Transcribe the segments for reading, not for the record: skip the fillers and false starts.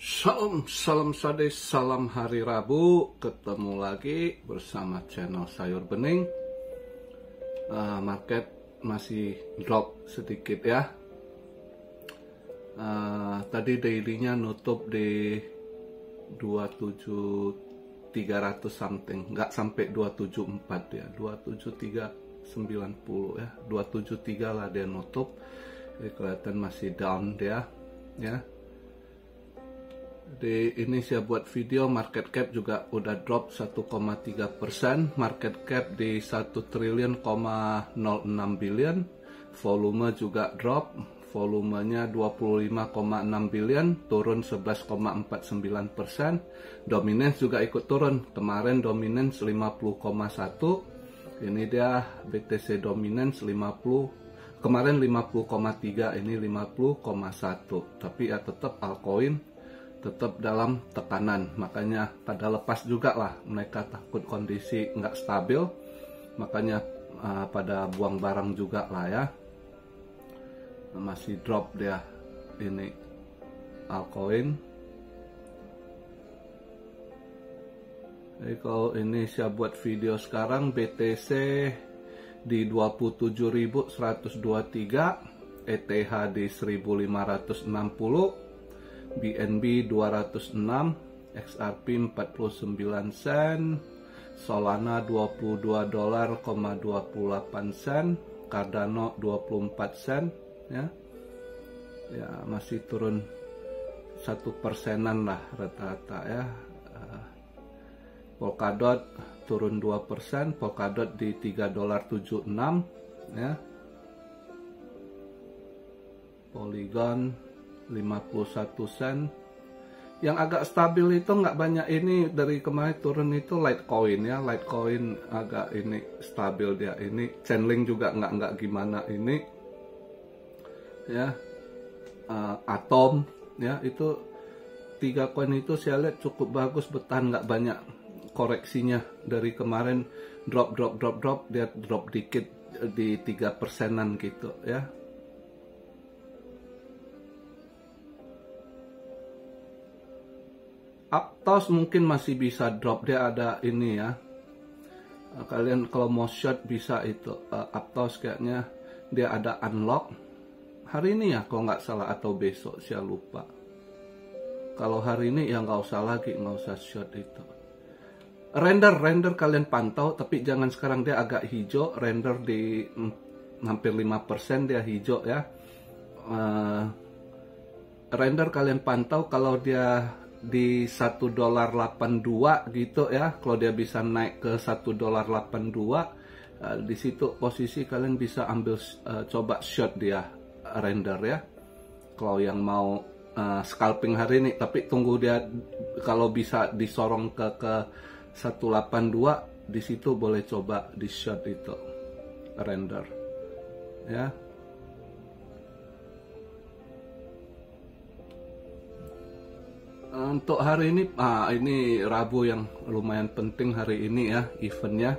Salam, salam sade, salam hari Rabu. Ketemu lagi bersama channel Sayur Bening. Market masih drop sedikit ya. Tadi dailynya nutup di 27.300 something, nggak sampai 274 ya, 27390 ya, 273 lah dia nutup. Jadi kelihatan masih down dia ya. Di ini saya buat video market cap juga udah drop 1,3%, market cap di 1 triliun, 06 billion, volume juga drop, volumenya 25,6 billion, turun 11,49%, dominance juga ikut turun, kemarin dominance 50,1, ini dia BTC dominance 50, kemarin 50,3, ini 50,1, tapi ya tetap altcoin tetap dalam tekanan, makanya pada lepas juga lah mereka takut kondisi nggak stabil, makanya pada buang barang juga lah ya. Masih drop dia ini altcoin. Jadi kalau ini saya buat video sekarang, BTC di 27.123, ETH di 1.560, BNB 206, XRP 49 sen, Solana $22,28 sen, Cardano 24 sen ya. Ya masih turun 1%-an lah rata-rata ya. Polkadot turun 2%, Polkadot di $3.76 ya. Polygon 51 sen. Yang agak stabil itu nggak banyak ini, dari kemarin turun itu Litecoin ya, Litecoin agak ini stabil dia ini, Chainlink juga nggak gimana ini ya. Atom ya, itu 3 koin itu saya lihat cukup bagus bertahan, nggak banyak koreksinya. Dari kemarin drop dia drop dikit di 3%-an gitu ya. Aptos mungkin masih bisa drop, dia ada ini ya. Kalian kalau mau short bisa itu. Aptos kayaknya dia ada unlock hari ini ya kalau nggak salah, atau besok saya lupa. Kalau hari ini ya nggak usah lagi, nggak usah short itu. Render kalian pantau, tapi jangan sekarang, dia agak hijau. Render di hampir 5% dia hijau ya. Render kalian pantau, kalau dia di $1.82 gitu ya, kalau dia bisa naik ke $1.82, di situ posisi kalian bisa ambil coba short dia render ya, kalau yang mau scalping hari ini. Tapi tunggu dia kalau bisa disorong ke 182, di situ boleh coba di short itu render ya. Untuk hari ini, ini Rabu yang lumayan penting hari ini ya, eventnya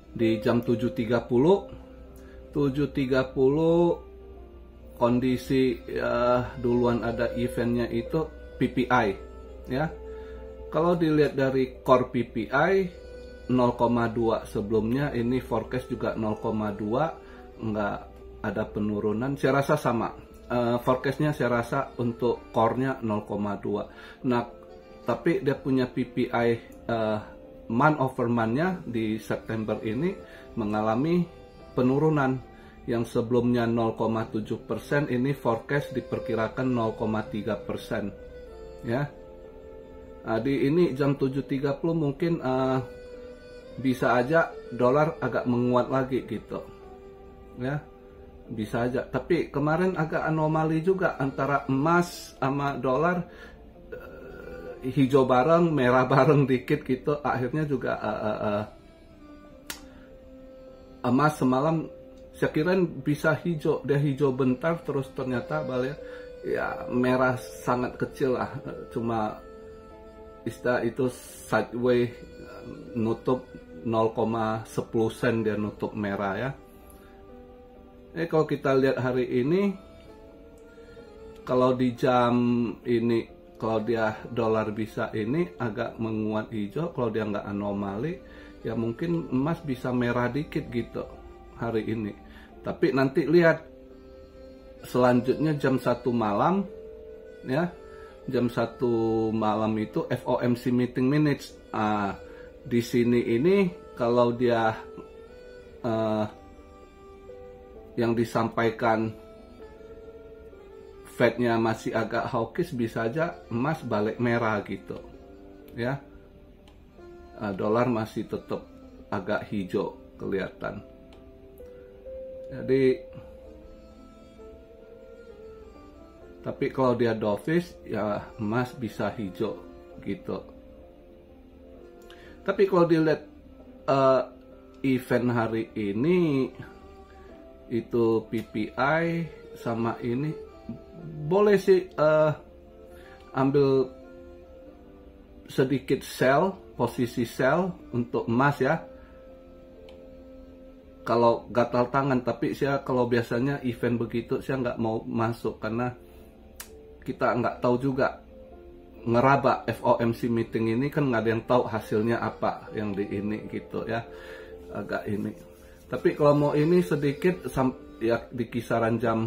di jam 7.30 kondisi duluan ada eventnya itu PPI ya. Kalau dilihat dari core PPI 0,2 sebelumnya, ini forecast juga 0,2, nggak ada penurunan, saya rasa sama. Forecastnya saya rasa untuk core-nya 0,2. Nah, tapi dia punya PPI month over month-nya di September ini mengalami penurunan. Yang sebelumnya 0,7%, ini forecast diperkirakan 0,3% ya. Di ini jam 7.30 mungkin bisa aja dolar agak menguat lagi gitu ya. Bisa aja, tapi kemarin agak anomali juga antara emas sama dolar, hijau bareng, merah bareng dikit gitu. Akhirnya juga emas semalam saya kira bisa hijau, dia hijau bentar terus ternyata balik ya merah sangat kecil lah, cuma istilah itu sideways, nutup 0,10 sen dia nutup merah ya. Kalau kita lihat hari ini kalau di jam ini, kalau dia dolar bisa ini agak menguat hijau, kalau dia nggak anomali ya mungkin emas bisa merah dikit gitu hari ini. Tapi nanti lihat selanjutnya jam 1 malam ya, jam 1 malam itu FOMC meeting minutes. Di sini ini kalau dia yang disampaikan Fed-nya masih agak hawkish, bisa aja emas balik merah gitu ya. Dolar masih tetap agak hijau kelihatan. Jadi tapi kalau dia dovish ya emas bisa hijau gitu. Tapi kalau dilihat event hari ini itu PPI sama ini boleh sih ambil sedikit sell, posisi sell untuk emas ya. Kalau gatal tangan, tapi saya kalau biasanya event begitu saya nggak mau masuk karena kita nggak tahu juga ngeraba FOMC meeting ini kan nggak ada yang tahu hasilnya apa yang di ini gitu ya, agak ini. Tapi kalau mau ini sedikit ya di kisaran jam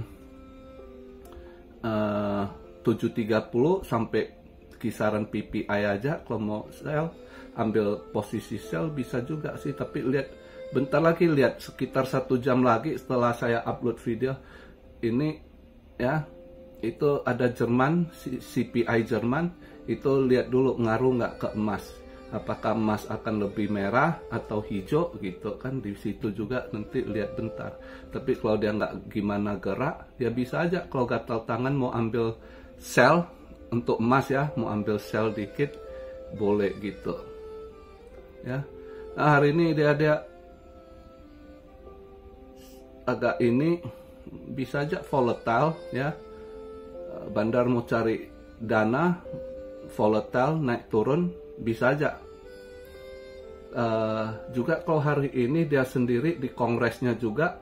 7.30 sampai kisaran PPI aja. Kalau mau sell, ambil posisi sell bisa juga sih. Tapi lihat bentar lagi, lihat sekitar 1 jam lagi setelah saya upload video ini ya, itu ada Jerman, CPI Jerman. Itu lihat dulu ngaruh nggak ke emas, apakah emas akan lebih merah atau hijau gitu kan. Di situ juga nanti lihat bentar. Tapi kalau dia nggak gimana gerak, ya bisa aja kalau gatal tangan mau ambil sell untuk emas ya, mau ambil sell dikit boleh gitu ya. Nah, hari ini dia agak ini bisa aja volatile ya. Bandar mau cari dana, volatile naik turun bisa aja. Juga kalau hari ini dia sendiri di kongresnya juga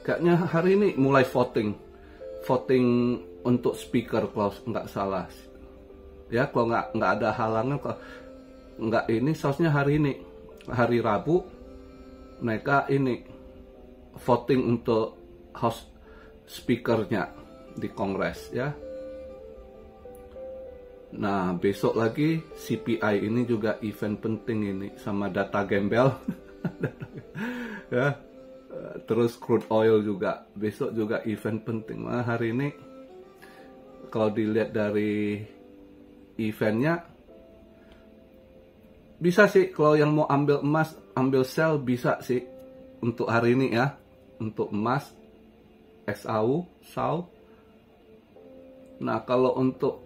kayaknya hari ini mulai voting untuk speaker kalau nggak salah ya. Kalau nggak ada halangan, kalau nggak ini seharusnya hari ini, hari Rabu mereka ini voting untuk house speakernya di kongres ya. Nah, besok lagi CPI ini juga event penting ini, sama data gembel ya. Terus crude oil juga besok juga event penting. Nah, hari ini kalau dilihat dari eventnya bisa sih, kalau yang mau ambil emas, ambil sell bisa sih untuk hari ini ya. Untuk emas XAU, SAU. Nah, kalau untuk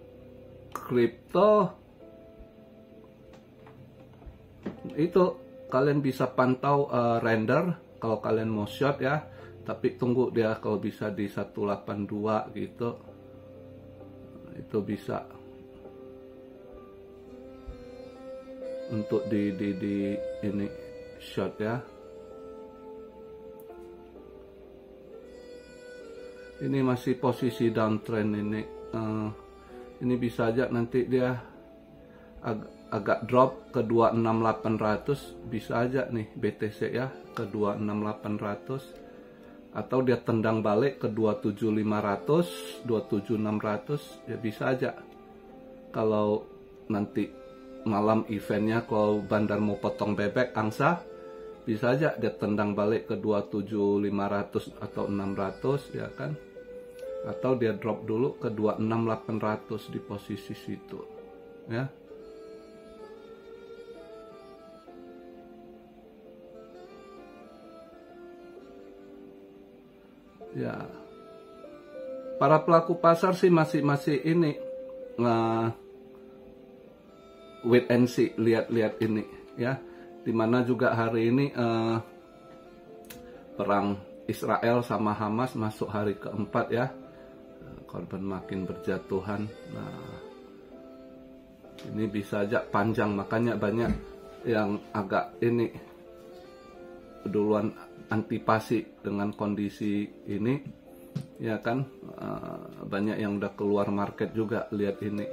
kripto itu kalian bisa pantau render kalau kalian mau short ya. Tapi tunggu dia kalau bisa di 182 gitu, itu bisa untuk di ini short ya. Ini masih posisi downtrend ini. Ini bisa aja nanti dia agak drop ke 26800, bisa aja nih BTC ya ke 26800, atau dia tendang balik ke 27500, 27600 ya bisa aja. Kalau nanti malam eventnya, kalau bandar mau potong bebek angsa, bisa aja dia tendang balik ke 27500 atau 600 ya kan. Atau dia drop dulu ke 26800 di posisi situ ya. Ya, para pelaku pasar sih masih ini wait and see, lihat ini ya. Dimana juga hari ini perang Israel sama Hamas masuk hari keempat ya. Korban makin berjatuhan. Nah, ini bisa aja panjang, makanya banyak yang agak ini duluan antipasi dengan kondisi ini ya kan, banyak yang udah keluar market juga. Lihat ini,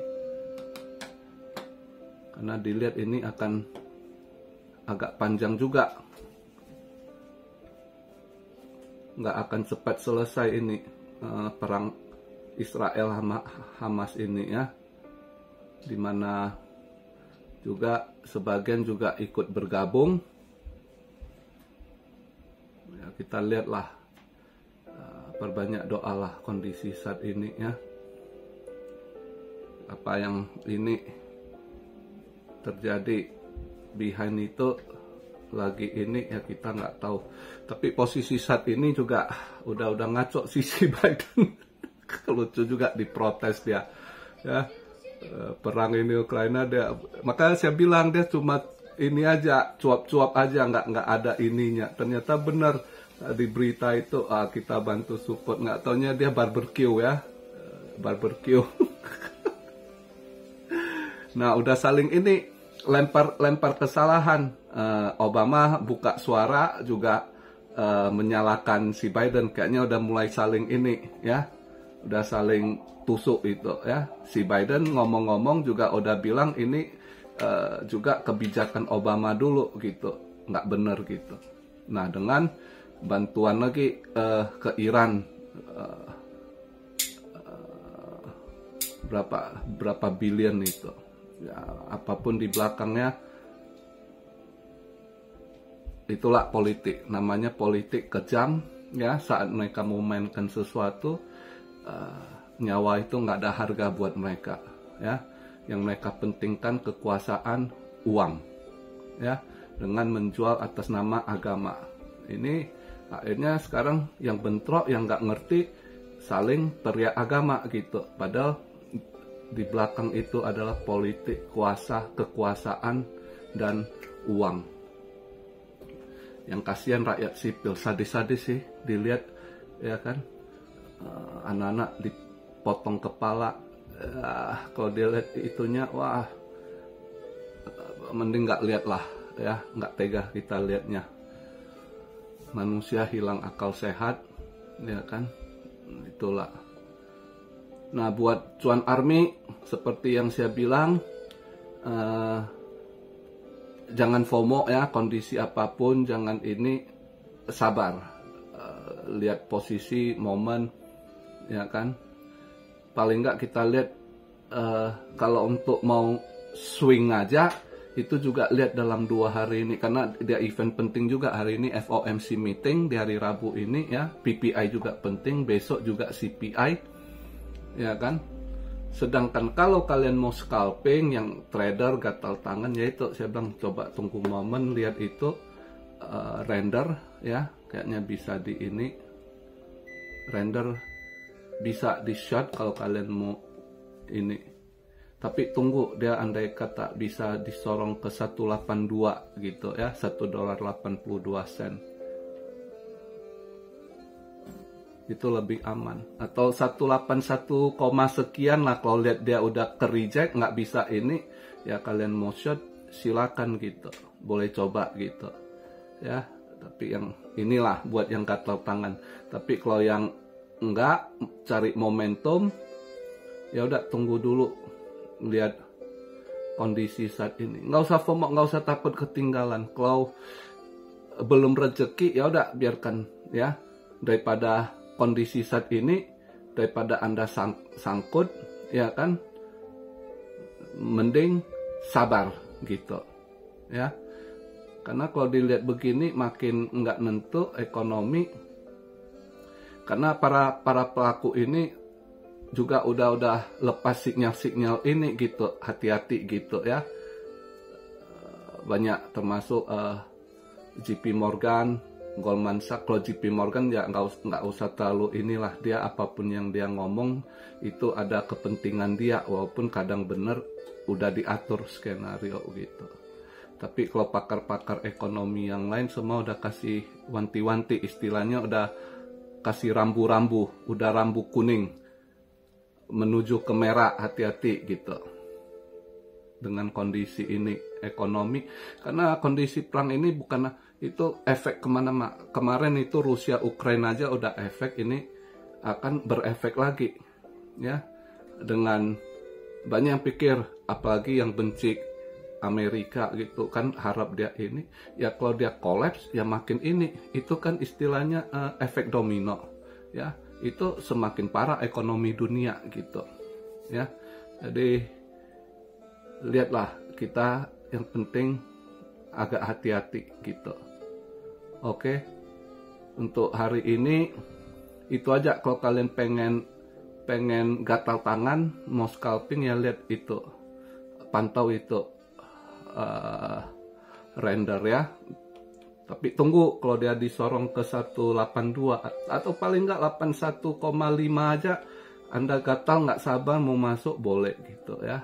karena dilihat ini akan agak panjang juga, nggak akan cepat selesai ini perang Israel Hamas ini ya, dimana juga sebagian juga ikut bergabung ya. Kita lihatlah, perbanyak doalah kondisi saat ini ya. Apa yang ini terjadi behind itu lagi ini ya, kita nggak tahu. Tapi posisi saat ini juga udah ngaco sisi Biden. Lucu juga, diprotes dia ya, perang ini Ukraina dia. Makanya saya bilang dia cuma ini aja, cuap-cuap aja, nggak ada ininya. Ternyata benar di berita itu, kita bantu support, nggak taunya dia barbecue ya, barbecue. Nah, udah saling ini lempar kesalahan. Obama buka suara juga menyalahkan si Biden. Kayaknya udah mulai saling ini ya, udah saling tusuk itu ya. Si Biden ngomong-ngomong juga udah bilang ini juga kebijakan Obama dulu gitu, nggak bener gitu. Nah, dengan bantuan lagi ke Iran, berapa billion itu ya, apapun di belakangnya, itulah politik. Namanya politik kejam ya. Saat mereka mau mainkan sesuatu, nyawa itu nggak ada harga buat mereka ya. Yang mereka pentingkan kekuasaan, uang ya, dengan menjual atas nama agama. Ini akhirnya sekarang yang bentrok, yang nggak ngerti, saling teriak agama gitu. Padahal di belakang itu adalah politik kuasa, kekuasaan, dan uang. Yang kasihan rakyat sipil, sadis-sadis sih dilihat ya kan, anak-anak dipotong kepala. Kalau dilihat itunya, wah, mending nggak lihat lah ya, nggak tega kita lihatnya. Manusia hilang akal sehat ya kan, itulah. Nah, buat Cuan Army, seperti yang saya bilang, jangan FOMO ya, kondisi apapun jangan ini, sabar, lihat posisi, momen ya kan. Paling nggak kita lihat, kalau untuk mau swing aja itu juga lihat dalam 2 hari ini, karena dia event penting juga hari ini, FOMC meeting di hari Rabu ini ya, PPI juga penting, besok juga CPI ya kan. Sedangkan kalau kalian mau scalping, yang trader gatal tangan, yaitu saya bilang coba tunggu momen, lihat itu render ya, kayaknya bisa di ini render, bisa di short kalau kalian mau ini. Tapi tunggu dia, andai kata bisa disorong ke 182 gitu ya, $1.82, itu lebih aman. Atau 181, sekian lah, kalau lihat dia udah ke reject, nggak bisa ini ya, kalian mau short silakan gitu, boleh coba gitu ya. Tapi yang inilah buat yang gatal tangan. Tapi kalau yang enggak, cari momentum, ya udah tunggu dulu, lihat kondisi saat ini. Nggak usah FOMO, nggak usah takut ketinggalan. Kalau belum rezeki, ya udah biarkan ya. Daripada kondisi saat ini, daripada Anda sangkut ya kan, mending sabar gitu ya. Karena kalau dilihat begini makin nggak nentu ekonomi, karena para pelaku ini juga udah lepas sinyal-sinyal ini gitu, hati-hati gitu ya. Banyak termasuk JP Morgan, Goldman Sachs. Kalau JP Morgan ya nggak usah terlalu inilah, dia apapun yang dia ngomong itu ada kepentingan dia, walaupun kadang bener udah diatur skenario gitu. Tapi kalau pakar-pakar ekonomi yang lain semua udah kasih wanti-wanti, istilahnya udah kasih rambu-rambu, udah rambu kuning menuju ke merah, hati-hati gitu dengan kondisi ini ekonomi. Karena kondisi perang ini bukan itu efek kemana-mana. Kemarin itu Rusia Ukraina aja udah efek, ini akan berefek lagi, ya. Dengan banyak yang pikir, apalagi yang benci Amerika gitu kan, harap dia ini, ya kalau dia kolaps ya makin ini, itu kan istilahnya efek domino, ya, itu semakin parah ekonomi dunia gitu, ya. Jadi lihatlah, kita yang penting agak hati-hati gitu. Oke, untuk hari ini itu aja. Kalau kalian pengen gatal tangan mau scalping, ya lihat itu, pantau itu render ya. Tapi tunggu, kalau dia disorong ke 182 atau paling nggak 81,5 aja, Anda gatal nggak sabar mau masuk, boleh gitu ya.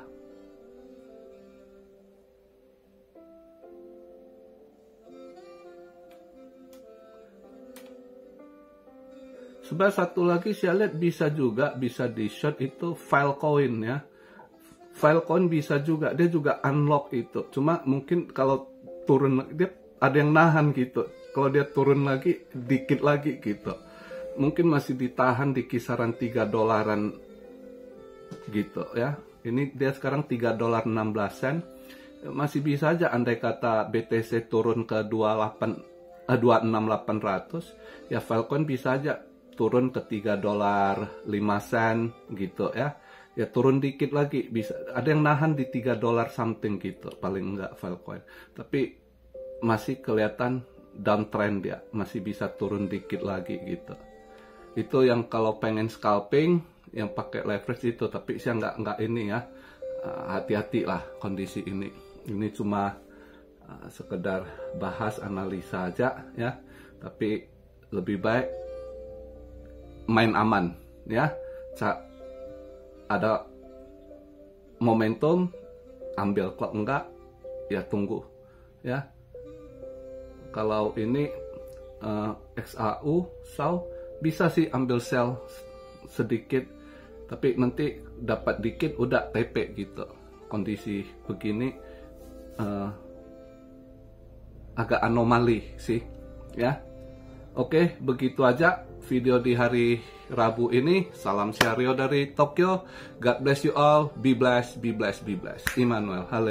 Sebenarnya satu lagi saya lihat bisa juga, bisa di short itu Filecoin ya. Filecoin bisa juga, dia juga unlock itu. Cuma mungkin kalau turun, dia ada yang nahan gitu. Kalau dia turun lagi, dikit lagi gitu. Mungkin masih ditahan di kisaran $3 gitu ya. Ini dia sekarang $3.16. Masih bisa aja andai kata BTC turun ke 26.800, ya Filecoin bisa aja turun ke $3.05 gitu ya. Ya turun dikit lagi, bisa ada yang nahan di $3 something gitu paling enggak Filecoin. Tapi masih kelihatan downtrend dia, masih bisa turun dikit lagi gitu. Itu yang kalau pengen scalping yang pakai leverage itu, tapi saya nggak ini ya. Hati-hati lah kondisi ini. Ini cuma sekedar bahas analisa aja ya. Tapi lebih baik main aman ya. Ada momentum ambil, kalau enggak ya tunggu ya. Kalau ini XAU SAU bisa sih ambil sell sedikit, tapi nanti dapat dikit udah TP gitu. Kondisi begini agak anomali sih ya. Oke, begitu aja video di hari Rabu ini. Salam Syario dari Tokyo. God bless you all. Be blessed, be blessed, be blessed. Immanuel. Halo.